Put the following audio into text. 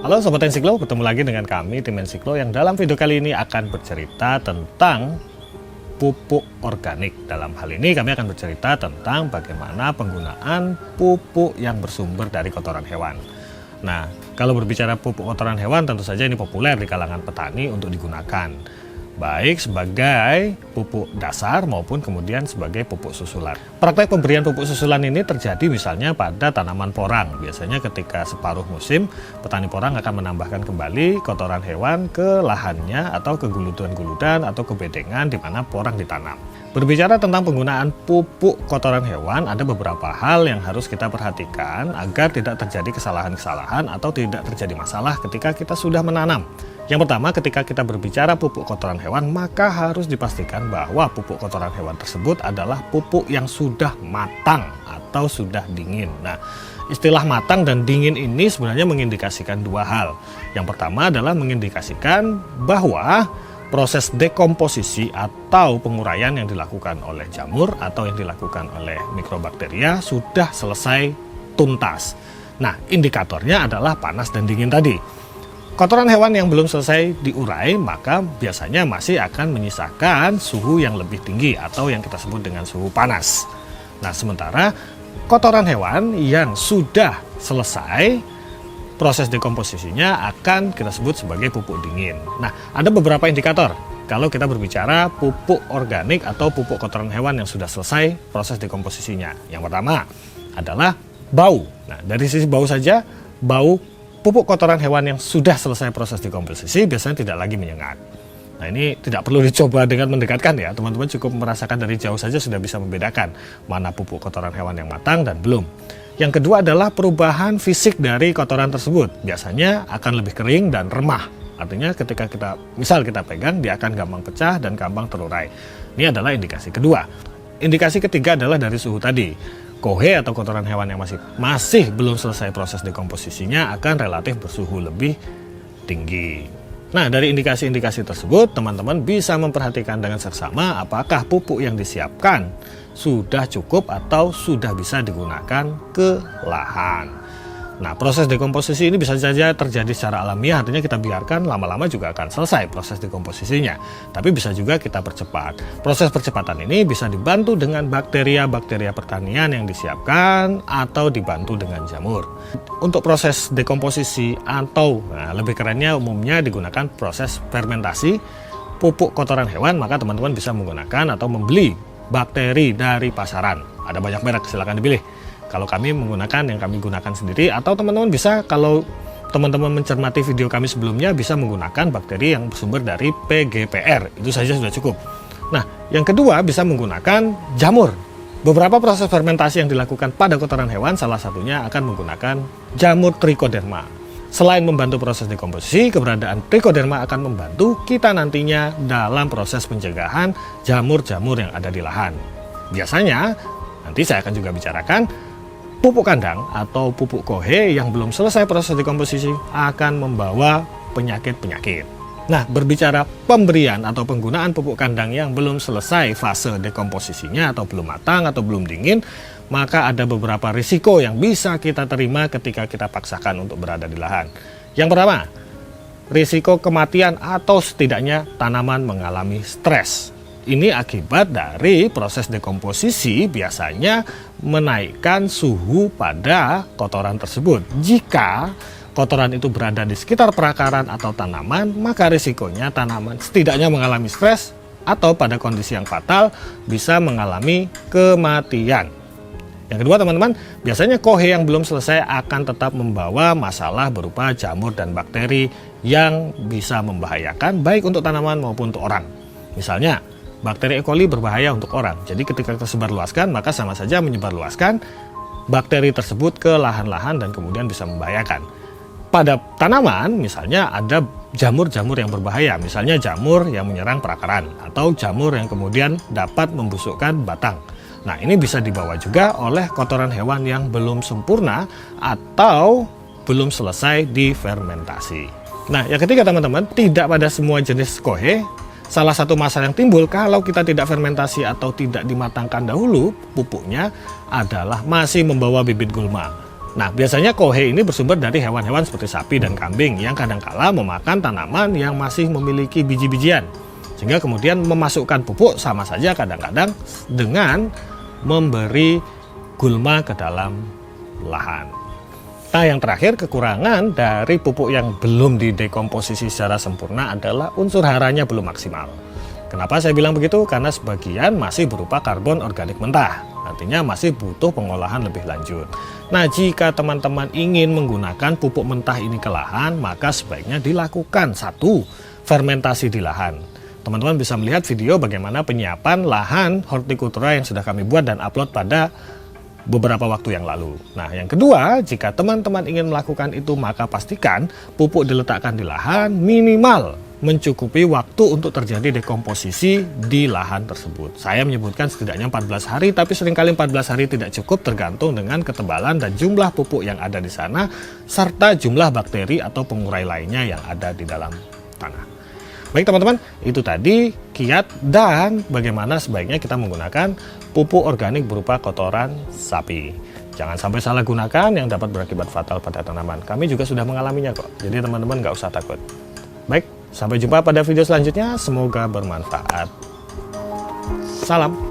Halo Sobat Ensiklo, ketemu lagi dengan kami tim Ensiklo yang dalam video kali ini akan bercerita tentang pupuk organik. Dalam hal ini kami akan bercerita tentang bagaimana penggunaan pupuk yang bersumber dari kotoran hewan. Nah, kalau berbicara pupuk kotoran hewan tentu saja ini populer di kalangan petani untuk digunakan, baik sebagai pupuk dasar maupun kemudian sebagai pupuk susulan. Praktek pemberian pupuk susulan ini terjadi misalnya pada tanaman porang. Biasanya ketika separuh musim, petani porang akan menambahkan kembali kotoran hewan ke lahannya atau ke guludan-guludan atau ke bedengan di mana porang ditanam. Berbicara tentang penggunaan pupuk kotoran hewan, ada beberapa hal yang harus kita perhatikan agar tidak terjadi kesalahan-kesalahan atau tidak terjadi masalah ketika kita sudah menanam. Yang pertama, ketika kita berbicara pupuk kotoran hewan, maka harus dipastikan bahwa pupuk kotoran hewan tersebut adalah pupuk yang sudah matang atau sudah dingin. Nah, istilah matang dan dingin ini sebenarnya mengindikasikan dua hal. Yang pertama adalah mengindikasikan bahwa proses dekomposisi atau penguraian yang dilakukan oleh jamur atau yang dilakukan oleh mikrobakteria sudah selesai tuntas. Nah, indikatornya adalah panas dan dingin tadi. Kotoran hewan yang belum selesai diurai maka biasanya masih akan menyisakan suhu yang lebih tinggi atau yang kita sebut dengan suhu panas. Nah, sementara kotoran hewan yang sudah selesai proses dekomposisinya akan kita sebut sebagai pupuk dingin. Nah, ada beberapa indikator kalau kita berbicara pupuk organik atau pupuk kotoran hewan yang sudah selesai proses dekomposisinya. Yang pertama adalah bau. Nah, dari sisi bau saja, bau pupuk kotoran hewan yang sudah selesai proses dekomposisi biasanya tidak lagi menyengat. Nah, ini tidak perlu dicoba dengan mendekatkan ya, teman-teman cukup merasakan dari jauh saja sudah bisa membedakan mana pupuk kotoran hewan yang matang dan belum. Yang kedua adalah perubahan fisik dari kotoran tersebut. Biasanya akan lebih kering dan remah. Artinya ketika kita pegang, dia akan gampang pecah dan gampang terurai. Ini adalah indikasi kedua. Indikasi ketiga adalah dari suhu tadi. Kohe atau kotoran hewan yang masih belum selesai proses dekomposisinya akan relatif bersuhu lebih tinggi. Nah, dari indikasi-indikasi tersebut, teman-teman bisa memperhatikan dengan seksama apakah pupuk yang disiapkan sudah cukup atau sudah bisa digunakan ke lahan. Nah, proses dekomposisi ini bisa saja terjadi secara alamiah, artinya kita biarkan lama-lama juga akan selesai proses dekomposisinya. Tapi bisa juga kita percepat. Proses percepatan ini bisa dibantu dengan bakteria-bakteria pertanian yang disiapkan atau dibantu dengan jamur. Untuk proses dekomposisi atau lebih kerennya umumnya digunakan proses fermentasi pupuk kotoran hewan, maka teman-teman bisa menggunakan atau membeli bakteri dari pasaran. Ada banyak merek, silahkan dipilih. Kalau kami menggunakan yang kami gunakan sendiri, atau teman-teman bisa, kalau teman-teman mencermati video kami sebelumnya, bisa menggunakan bakteri yang bersumber dari PGPR. Itu saja sudah cukup. Nah, yang kedua bisa menggunakan jamur. Beberapa proses fermentasi yang dilakukan pada kotoran hewan, salah satunya akan menggunakan jamur Trichoderma. Selain membantu proses dekomposisi, keberadaan Trichoderma akan membantu kita nantinya dalam proses pencegahan jamur-jamur yang ada di lahan. Biasanya, nanti saya akan juga bicarakan, pupuk kandang atau pupuk kohe yang belum selesai proses dekomposisi akan membawa penyakit-penyakit. Nah, berbicara pemberian atau penggunaan pupuk kandang yang belum selesai fase dekomposisinya atau belum matang atau belum dingin, maka ada beberapa risiko yang bisa kita terima ketika kita paksakan untuk berada di lahan. Yang pertama, risiko kematian atau setidaknya tanaman mengalami stres. Ini akibat dari proses dekomposisi biasanya menaikkan suhu pada kotoran tersebut. Jika kotoran itu berada di sekitar perakaran atau tanaman, maka risikonya tanaman setidaknya mengalami stres atau pada kondisi yang fatal bisa mengalami kematian. Yang kedua, teman-teman, biasanya kohe yang belum selesai akan tetap membawa masalah berupa jamur dan bakteri yang bisa membahayakan baik untuk tanaman maupun untuk orang. Misalnya, bakteri E. coli berbahaya untuk orang. Jadi ketika tersebarluaskan, maka sama saja menyebarluaskan bakteri tersebut ke lahan-lahan dan kemudian bisa membahayakan. Pada tanaman, misalnya ada jamur-jamur yang berbahaya. Misalnya jamur yang menyerang perakaran atau jamur yang kemudian dapat membusukkan batang. Nah, ini bisa dibawa juga oleh kotoran hewan yang belum sempurna atau belum selesai difermentasi. Nah, yang ketiga, teman-teman, tidak pada semua jenis kohe. Salah satu masalah yang timbul kalau kita tidak fermentasi atau tidak dimatangkan dahulu pupuknya adalah masih membawa bibit gulma. Nah, biasanya kohe ini bersumber dari hewan-hewan seperti sapi dan kambing yang kadangkala memakan tanaman yang masih memiliki biji-bijian. Sehingga kemudian memasukkan pupuk sama saja kadang-kadang dengan memberi gulma ke dalam lahan. Nah, yang terakhir, kekurangan dari pupuk yang belum didekomposisi secara sempurna adalah unsur haranya belum maksimal. Kenapa saya bilang begitu? Karena sebagian masih berupa karbon organik mentah. Artinya masih butuh pengolahan lebih lanjut. Nah, jika teman-teman ingin menggunakan pupuk mentah ini ke lahan, maka sebaiknya dilakukan satu, fermentasi di lahan. Teman-teman bisa melihat video bagaimana penyiapan lahan hortikultura yang sudah kami buat dan upload pada beberapa waktu yang lalu. Nah, yang kedua, jika teman-teman ingin melakukan itu, maka pastikan pupuk diletakkan di lahan minimal mencukupi waktu untuk terjadi dekomposisi di lahan tersebut. Saya menyebutkan setidaknya 14 hari, tapi seringkali 14 hari tidak cukup, tergantung dengan ketebalan dan jumlah pupuk yang ada di sana, serta jumlah bakteri atau pengurai lainnya yang ada di dalam tanah. Baik teman-teman, itu tadi kiat dan bagaimana sebaiknya kita menggunakan pupuk organik berupa kotoran sapi. Jangan sampai salah gunakan yang dapat berakibat fatal pada tanaman. Kami juga sudah mengalaminya kok, jadi teman-teman nggak usah takut. Baik, sampai jumpa pada video selanjutnya. Semoga bermanfaat. Salam.